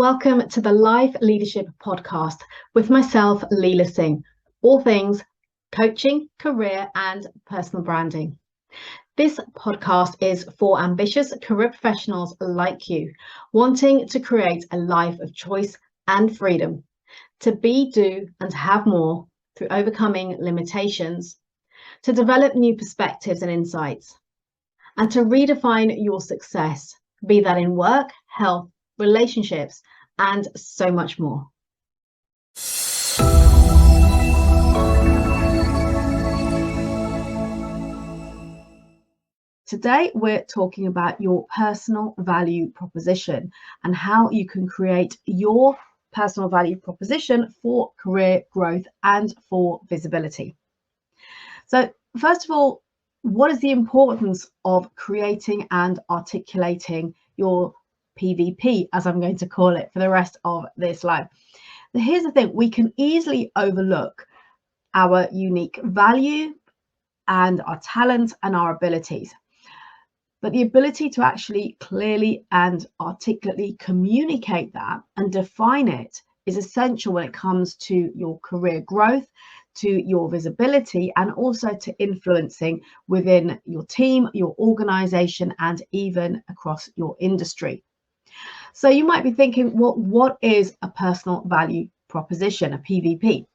Welcome to the Life Leadership Podcast with myself, Leila Singh, all things coaching, career and personal branding. This podcast is for ambitious career professionals like you, wanting to create a life of choice and freedom, to be, do and have more through overcoming limitations, to develop new perspectives and insights, and to redefine your success, be that in work, health, relationships, and so much more. Today, we're talking about your personal value proposition and how you can create your personal value proposition for career growth and for visibility. So, first of all, what is the importance of creating and articulating your PVP, as I'm going to call it for the rest of this life? Here's the thing, we can easily overlook our unique value and our talent and our abilities. But the ability to actually clearly and articulately communicate that and define it is essential when it comes to your career growth, to your visibility, and also to influencing within your team, your organization, and even across your industry. So you might be thinking, well, what is a personal value proposition, a PVP?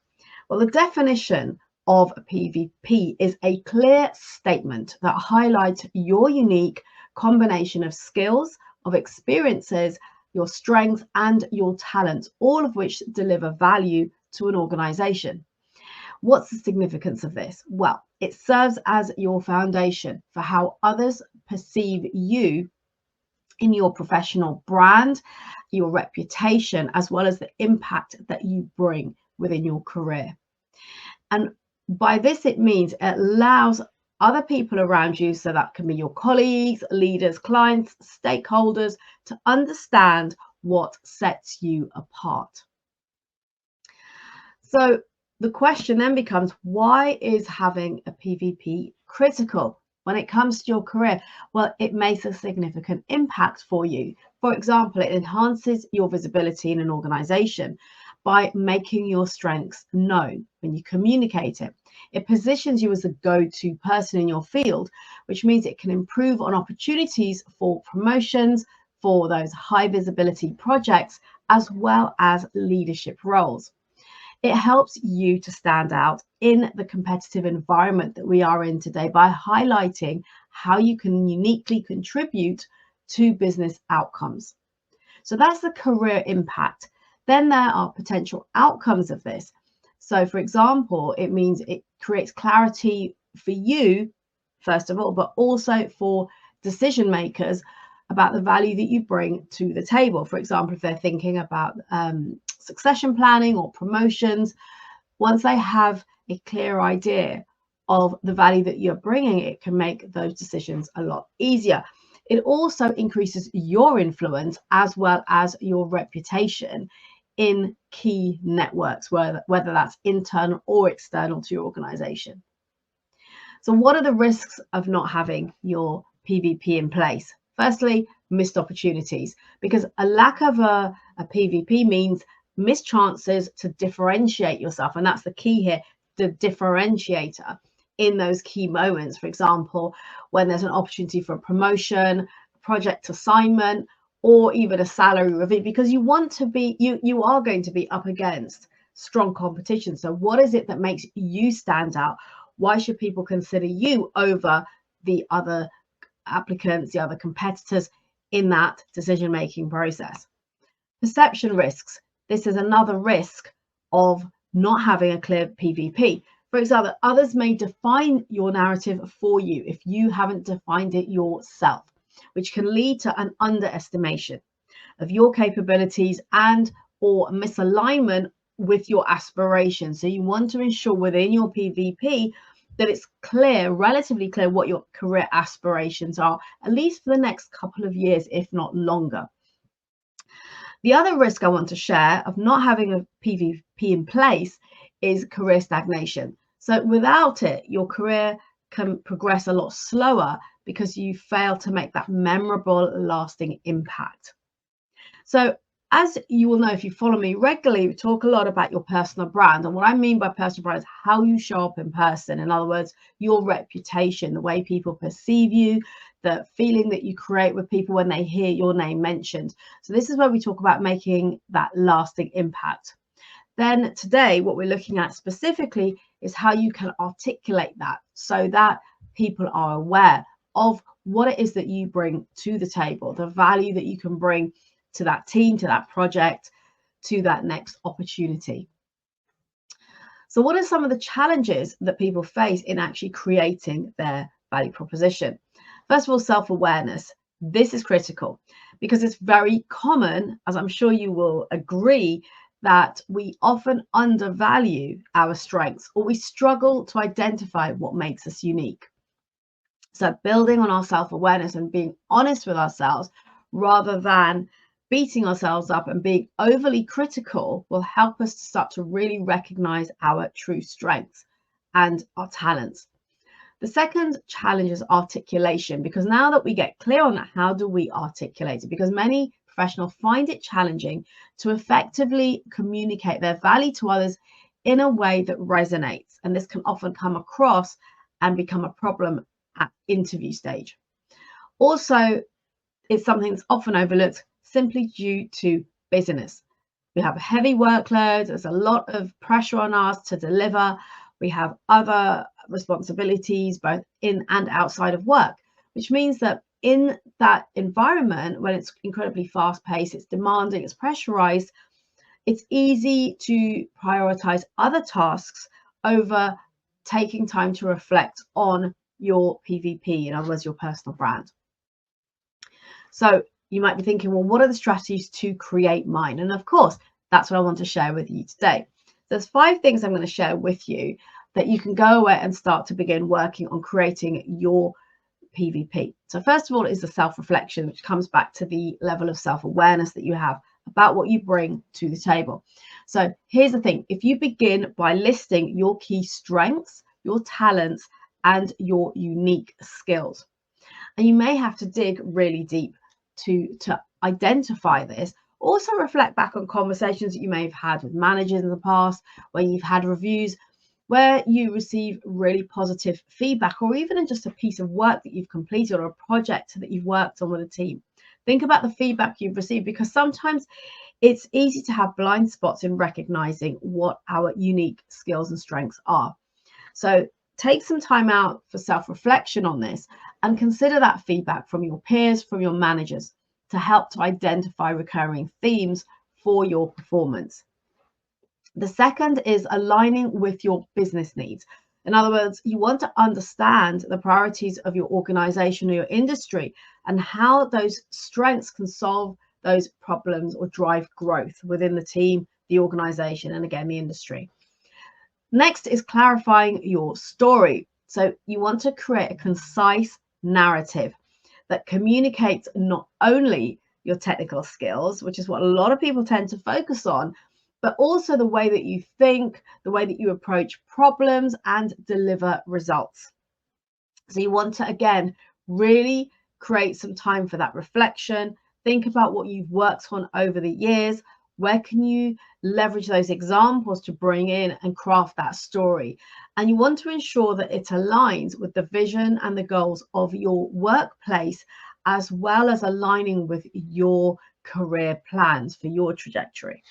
Well, the definition of a PVP is a clear statement that highlights your unique combination of skills, of experiences, your strengths, and your talents, all of which deliver value to an organization. What's the significance of this? Well, it serves as your foundation for how others perceive you in your professional brand, your reputation, as well as the impact that you bring within your career. And by this, it means it allows other people around you, so that can be your colleagues, leaders, clients, stakeholders, to understand what sets you apart. So the question then becomes, why is having a PVP critical when it comes to your career? Well, it makes a significant impact for you. For example, it enhances your visibility in an organization by making your strengths known when you communicate it. It positions you as a go-to person in your field, which means it can improve on opportunities for promotions, for those high visibility projects, as well as leadership roles. It helps you to stand out in the competitive environment that we are in today by highlighting how you can uniquely contribute to business outcomes. So that's the career impact. Then there are potential outcomes of this. So, for example, it means it creates clarity for you, first of all, but also for decision makers about the value that you bring to the table. For example, if they're thinking about succession planning or promotions, once they have a clear idea of the value that you're bringing, it can make those decisions a lot easier. It also increases your influence as well as your reputation in key networks, whether that's internal or external to your organization. So what are the risks of not having your PVP in place? Firstly, missed opportunities, because a lack of a PVP means missed chances to differentiate yourself. And that's the key here, the differentiator in those key moments. For example, when there's an opportunity for a promotion, project assignment, or even a salary review, because you want to be, you are going to be up against strong competition. So what is it that makes you stand out? Why should people consider you over the other applicants, the other competitors in that decision-making process? Perception risks. This is another risk of not having a clear PVP. For example, others may define your narrative for you if you haven't defined it yourself, which can lead to an underestimation of your capabilities and or misalignment with your aspirations. So you want to ensure within your PVP that it's clear, relatively clear, what your career aspirations are, at least for the next couple of years, if not longer. The other risk I want to share of not having a PVP in place is career stagnation. So without it, your career can progress a lot slower because you fail to make that memorable, lasting impact. So As you will know, if you follow me regularly, we talk a lot about your personal brand. And what I mean by personal brand is how you show up in person. In other words, your reputation, the way people perceive you, the feeling that you create with people when they hear your name mentioned. So this is where we talk about making that lasting impact. Then today, what we're looking at specifically is how you can articulate that so that people are aware of what it is that you bring to the table, the value that you can bring to that team, to that project, to that next opportunity. So what are some of the challenges that people face in actually creating their value proposition? First of all, self-awareness. This is critical because it's very common, as I'm sure you will agree, that we often undervalue our strengths or we struggle to identify what makes us unique. So building on our self-awareness and being honest with ourselves rather than beating ourselves up and being overly critical will help us to start to really recognize our true strengths and our talents. The second challenge is articulation, because now that we get clear on that, how do we articulate it? Because many professionals find it challenging to effectively communicate their value to others in a way that resonates. And this can often come across and become a problem at interview stage. Also, it's something that's often overlooked simply due to busyness. We have a heavy workload, there's a lot of pressure on us to deliver. We have other responsibilities, both in and outside of work, which means that in that environment, when it's incredibly fast paced, it's demanding, it's pressurized, it's easy to prioritize other tasks over taking time to reflect on your PVP, in other words, your personal brand. So you might be thinking, well, what are the strategies to create mine? And of course, that's what I want to share with you today. There's 5 things I'm going to share with you that you can go away and start to begin working on creating your PVP. So first of all is the self-reflection, which comes back to the level of self-awareness that you have about what you bring to the table. So here's the thing. If you begin by listing your key strengths, your talents, and your unique skills, and you may have to dig really deep to identify this. Also reflect back on conversations that you may have had with managers in the past, where you've had reviews, where you receive really positive feedback, or even in just a piece of work that you've completed or a project that you've worked on with a team. Think about the feedback you've received, because sometimes it's easy to have blind spots in recognizing what our unique skills and strengths are. So take some time out for self-reflection on this and consider that feedback from your peers, from your managers, to help to identify recurring themes for your performance. The second is aligning with your business needs. In other words, you want to understand the priorities of your organization or your industry and how those strengths can solve those problems or drive growth within the team, the organization, and again, the industry. Next is clarifying your story. So you want to create a concise narrative that communicates not only your technical skills, which is what a lot of people tend to focus on, but also the way that you think, the way that you approach problems and deliver results. So you want to, again, really create some time for that reflection. Think about what you've worked on over the years. Where can you leverage those examples to bring in and craft that story? And you want to ensure that it aligns with the vision and the goals of your workplace, as well as aligning with your career plans for your trajectory.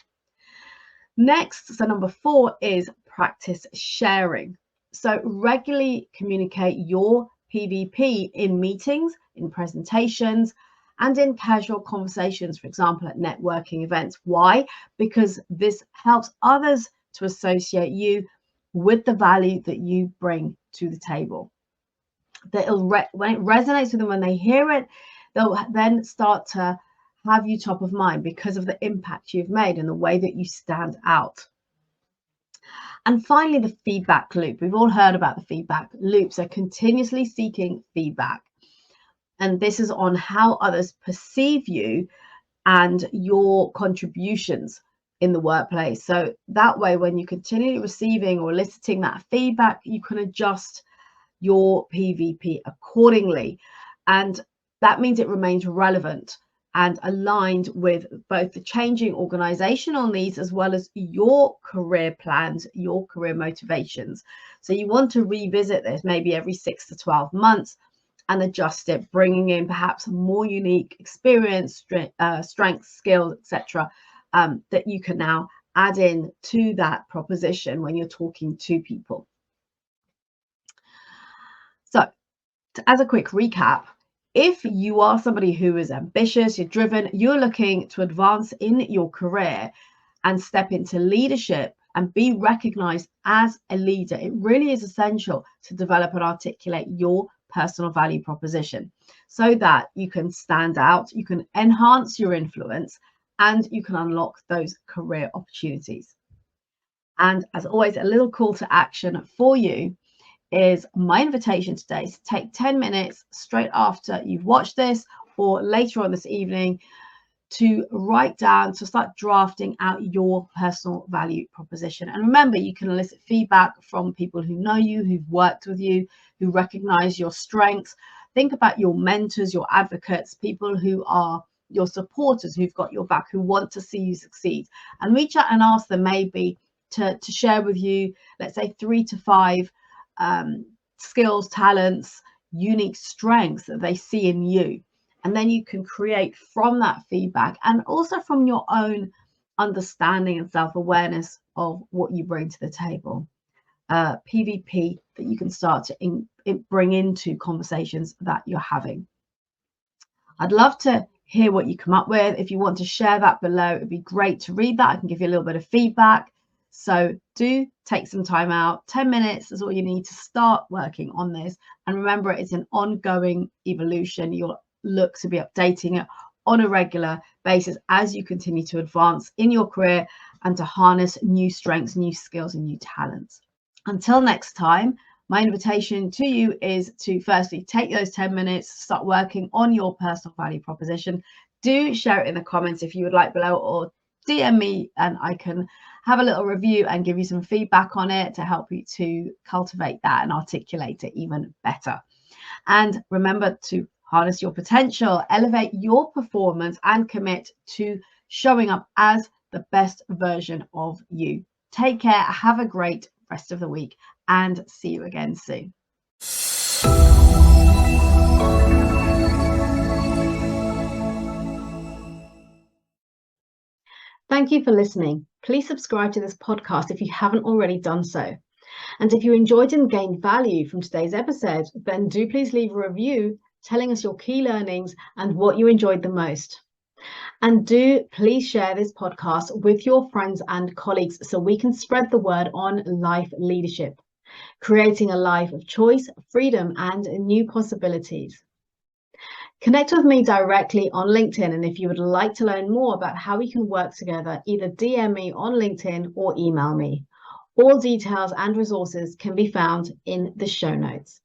Next, so number 4 is practice sharing. So regularly communicate your PVP in meetings, in presentations, and in casual conversations, for example, at networking events. Why? Because this helps others to associate you with the value that you bring to the table. When it resonates with them, when they hear it, they'll then start to have you top of mind because of the impact you've made and the way that you stand out. And finally, the feedback loop. We've all heard about the feedback loop. So continuously seeking feedback. And this is on how others perceive you and your contributions in the workplace. So that way, when you're continually receiving or eliciting that feedback, you can adjust your PVP accordingly. And that means it remains relevant and aligned with both the changing organizational needs as well as your career plans, your career motivations. So you want to revisit this maybe every 6 to 12 months and adjust it, bringing in perhaps more unique experience, strengths, skills, etc., that you can now add in to that proposition when you're talking to people. So, as a quick recap, if you are somebody who is ambitious, you're driven, you're looking to advance in your career and step into leadership and be recognized as a leader, it really is essential to develop and articulate your personal value proposition so that you can stand out, you can enhance your influence, and you can unlock those career opportunities. And as always, a little call to action for you is my invitation today to take 10 minutes straight after you've watched this or later on this evening to write down, to start drafting out your personal value proposition. And remember, you can elicit feedback from people who know you, who've worked with you, who recognize your strengths. Think about your mentors, your advocates, people who are your supporters, who've got your back, who want to see you succeed, and reach out and ask them maybe to share with you, let's say 3 to 5 skills, talents, unique strengths that they see in you. And then you can create from that feedback and also from your own understanding and self-awareness of what you bring to the table, PVP that you can start to bring into conversations that you're having. I'd love to hear what you come up with. If you want to share that below, it'd be great to read that. I can give you a little bit of feedback. So do take some time out. 10 minutes is all you need to start working on this. And remember, it's an ongoing evolution. You'll look to be updating it on a regular basis as you continue to advance in your career and to harness new strengths, new skills, and new talents. Until next time, my invitation to you is to firstly take those 10 minutes, start working on your personal value proposition. Do share it in the comments if you would like below, or DM me and I can have a little review and give you some feedback on it to help you to cultivate that and articulate it even better. And remember to harness your potential, elevate your performance, and commit to showing up as the best version of you. Take care, have a great rest of the week, and see you again soon. Thank you for listening. Please subscribe to this podcast if you haven't already done so. And if you enjoyed and gained value from today's episode, then do please leave a review telling us your key learnings and what you enjoyed the most. And do please share this podcast with your friends and colleagues so we can spread the word on life leadership, creating a life of choice, freedom, and new possibilities. Connect with me directly on LinkedIn, and if you would like to learn more about how we can work together, either DM me on LinkedIn or email me. All details and resources can be found in the show notes.